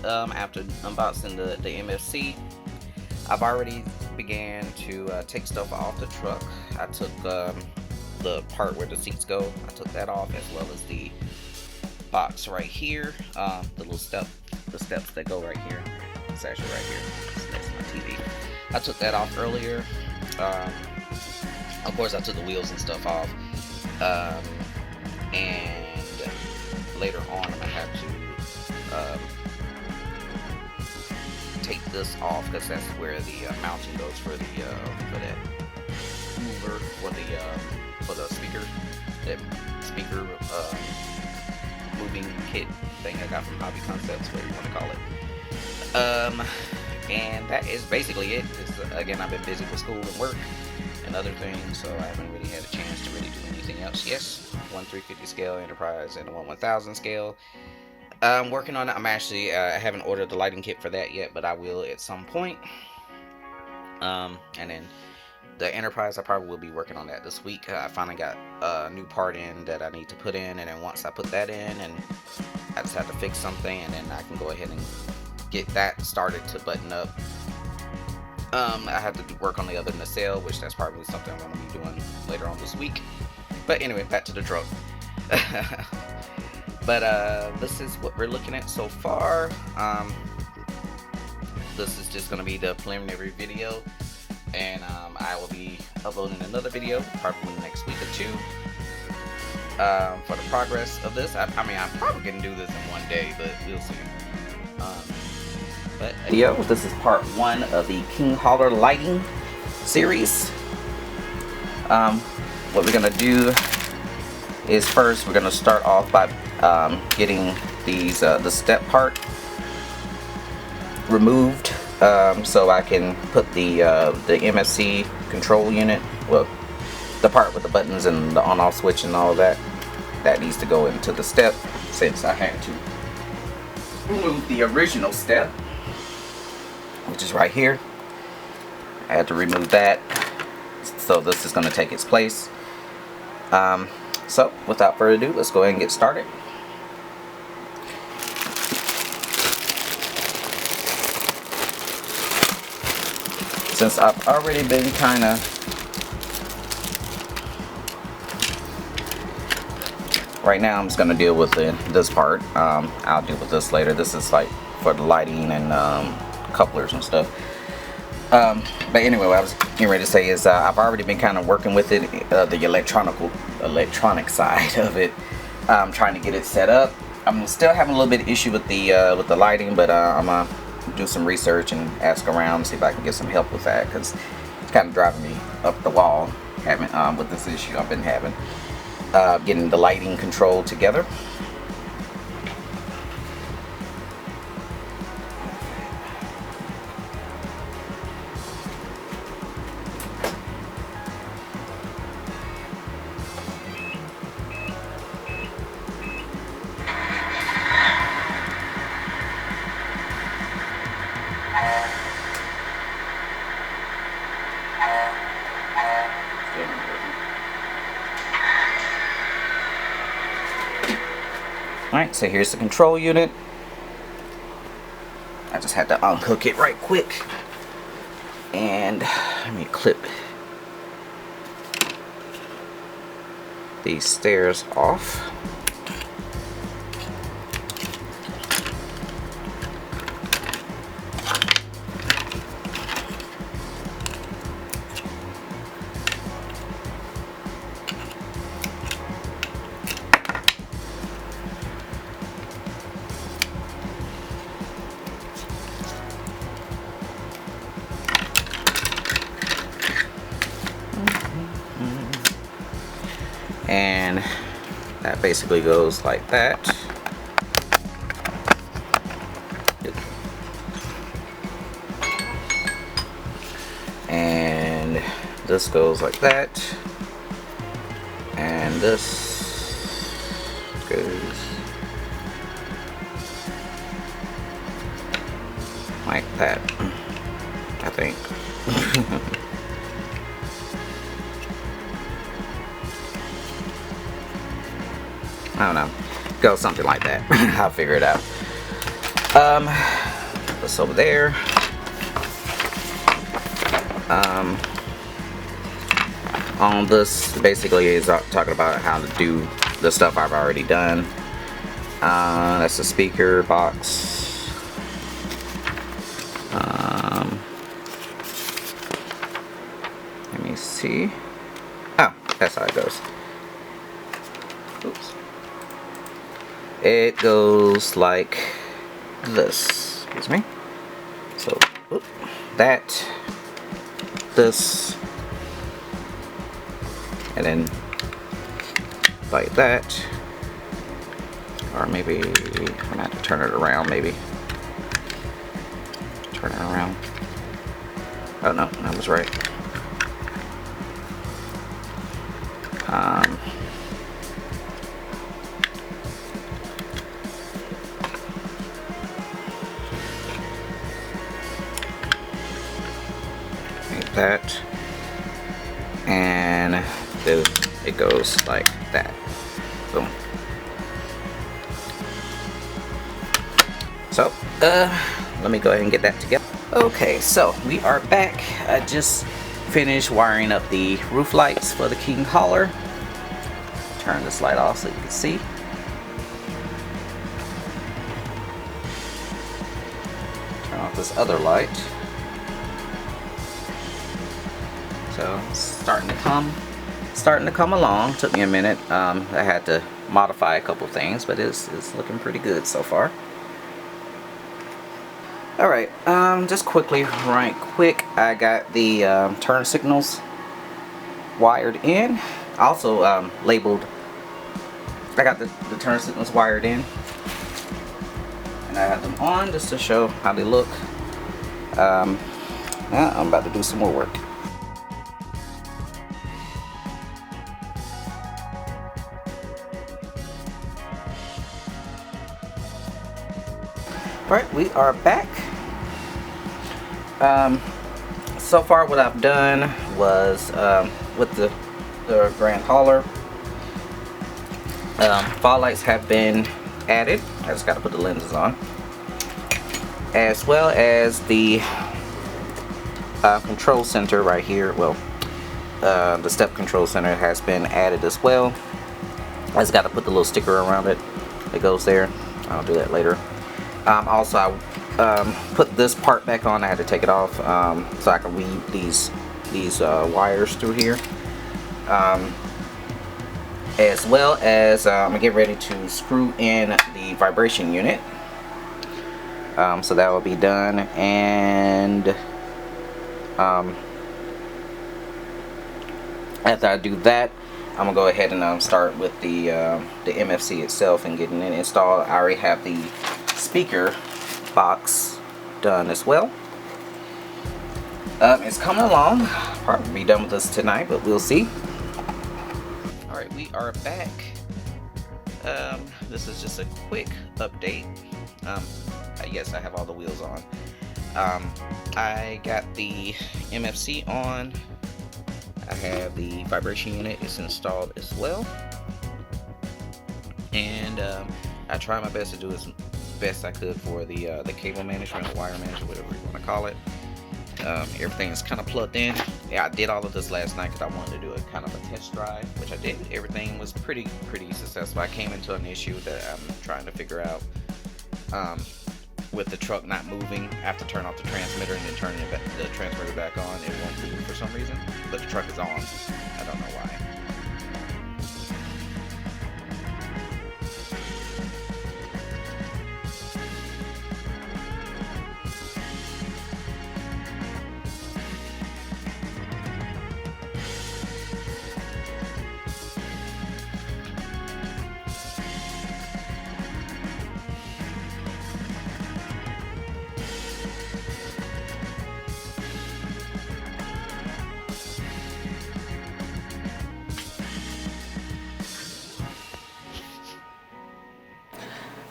after unboxing the MFC. I've already began to take stuff off the truck. I took the part where the seats go. I took that off, as well as the box right here, the the steps that go right here. It's actually right here. It's next to my TV. I took that off earlier. Of course, I took the wheels and stuff off. And later on, I'm gonna have to take this off, because that's where the mounting goes for the for that mover, for the speaker, that speaker moving kit thing I got from Hobby Concepts, whatever you want to call it. And that is basically it. Again, I've been busy with school and work and other things, so I haven't really had a chance to really do anything else. Yes, 1/350 scale Enterprise and a 1/1000 scale. I'm working on it. I'm actually I haven't ordered the lighting kit for that yet, but I will at some point. And then the Enterprise, I probably will be working on that this week. I finally got a new part in that I need to put in, and then once I put that in, and I just have to fix something, and then I can go ahead and get that started to button up. I have to work on the other nacelle, which that's probably something I'm going to be doing later on this week. But anyway, back to the truck. But this is what we're looking at so far. This is just going to be the preliminary video, and I will be uploading another video probably next week or two for the progress of this. I mean, I'm probably going to do this in one day, but we'll see. But video, this is part 1 of the King Hauler lighting series. What we're going to do is, first we're going to start off by getting these the step part removed, so I can put the MFC control unit, well, the part with the buttons and the on-off switch and all of that needs to go into the step, since I had to remove the original step, which is right here. I had to remove that, so this is going to take its place. So without further ado, let's go ahead and get started. Since I've already been kind of right now, I'm just going to deal with this part. I'll deal with this later. This is like for the lighting and couplers and stuff. But anyway, what I was getting ready to say is I've already been kind of working with it, the electronic side of it, trying to get it set up. I'm still having a little bit of issue with the lighting, but I'm gonna do some research and ask around, see if I can get some help with that, because it's kind of driving me up the wall having with this issue I've been having, getting the lighting control together. Alright, so here's the control unit. I just had to unhook it right quick. And let me clip these stairs off. And that basically goes like that. And this goes like that. And this goes like that, I think. I don't know. Go something like that. I'll figure it out. This over there. On this basically is talking about how to do the stuff I've already done. That's the speaker box. Let me see. Oh, that's how it goes. Oops. It goes like this. Excuse me. So that, this, and then like that. Or maybe I'm gonna have to turn it around. Maybe turn it around. Oh no, that was right. Like that, and then it goes like that. Boom. So, let me go ahead and get that together. Okay, so we are back. I just finished wiring up the roof lights for the King Hauler. Turn this light off so you can see. Turn off this other light. So, starting to come along. Took me a minute. I had to modify a couple things, but it's looking pretty good so far. Alright, just quickly, right quick, I got the turn signals wired in. Also labeled, I got the turn signals wired in. And I have them on just to show how they look. Now I'm about to do some more work. Alright, we are back. So far what I've done was with the Grand Hauler, fog lights have been added. I just got to put the lenses on, as well as the control center right here. Well, the step control center has been added as well. I just got to put the little sticker around it that goes there. I'll do that later. Also, I put this part back on. I had to take it off so I can weave these wires through here. As well as I'm gonna get ready to screw in the vibration unit. So that will be done, and after I do that, I'm gonna go ahead and start with the MFC itself and getting it installed. I already have the speaker box done as well. It's coming along. Probably be done with this tonight, but we'll see. Alright, we are back. This is just a quick update. Yes, I have all the wheels on. I got the MFC on. I have the vibration unit. It's installed as well. And I tried my best to do as best I could for the cable management, wire management, whatever you want to call it. Everything is kind of plugged in. Yeah, I did all of this last night because I wanted to do a kind of a test drive, which I did. Everything was pretty successful. I came into an issue that I'm trying to figure out with the truck not moving. I have to turn off the transmitter and then turn the transmitter back on. It won't move for some reason, but the truck is on. I don't know why.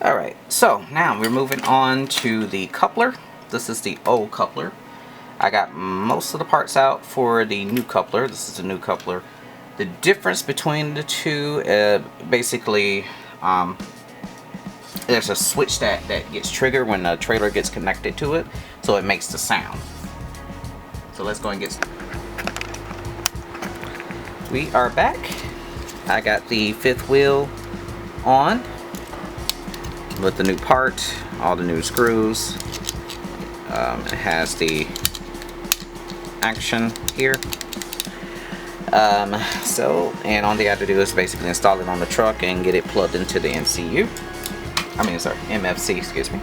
Alright, so now we're moving on to the coupler. This is the old coupler. I got most of the parts out for the new coupler. This is the new coupler. The difference between the two, basically, there's a switch that gets triggered when the trailer gets connected to it, so it makes the sound. So let's go and get started. We are back. I got the fifth wheel on with the new part, all the new screws. It has the action here. And all they have to do is basically install it on the truck and get it plugged into the MFC, excuse me.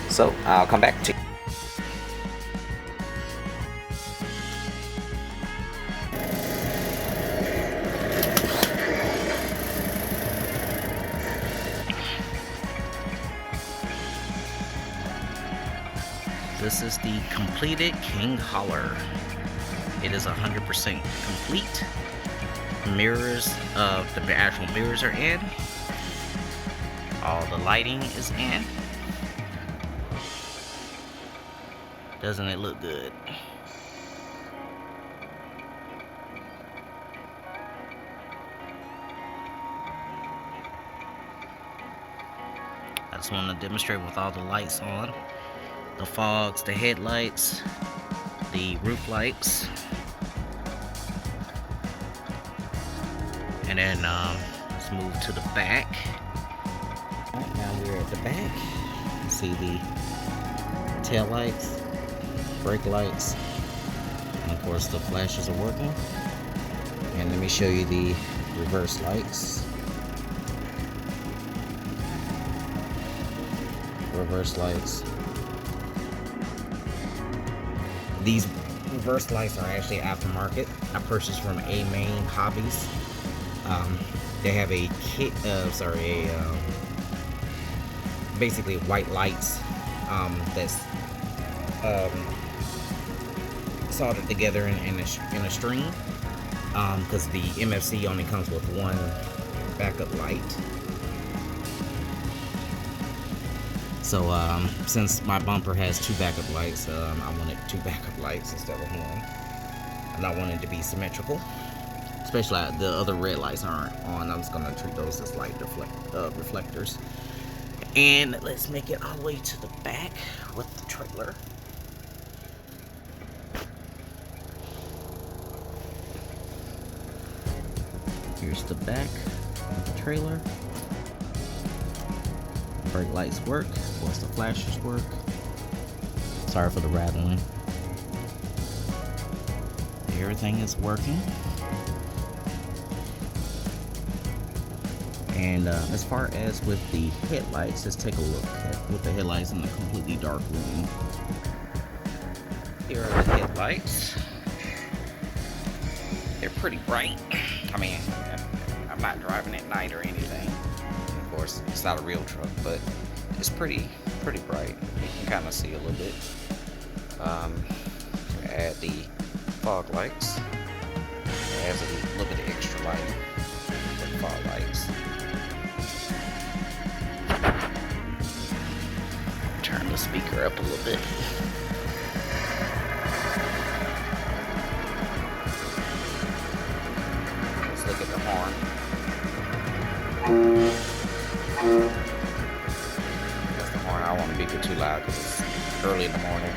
So I'll come back to you. This is the completed King Hauler. It is 100% complete. Mirrors, the actual mirrors are in. All the lighting is in. Doesn't it look good? I just want to demonstrate with all the lights on. The fogs, the headlights, the roof lights. And then let's move to the back. Right, now we're at the back. See the tail lights, brake lights, and of course the flashes are working. And let me show you the reverse lights. Reverse lights. These reverse lights are actually aftermarket. I purchased from A Main Hobbies. They have a kit of, basically white lights that's soldered together in a string, because the MFC only comes with one backup light. So since my bumper has two backup lights, I wanted two backup lights instead of one. I'm not wanting it to be symmetrical. Especially the other red lights aren't on. I'm just gonna treat those as light reflectors. And let's make it all the way to the back with the trailer. Here's the back of the trailer. Brake lights work. Of course, the flashers work. Sorry for the rattling. Everything is working. And as far as with the headlights, let's take a look at with the headlights in a completely dark room. Here are the headlights. They're pretty bright. I mean, I'm not driving at night or anything. Of course, it's not a real truck, but it's pretty bright. You can kind of see a little bit. Add the fog lights. Adds a little bit of extra lighting for the fog lights. Turn the speaker up a little bit. Let's look at the horn. That's the horn. I don't want to beep it too loud because it's early in the morning.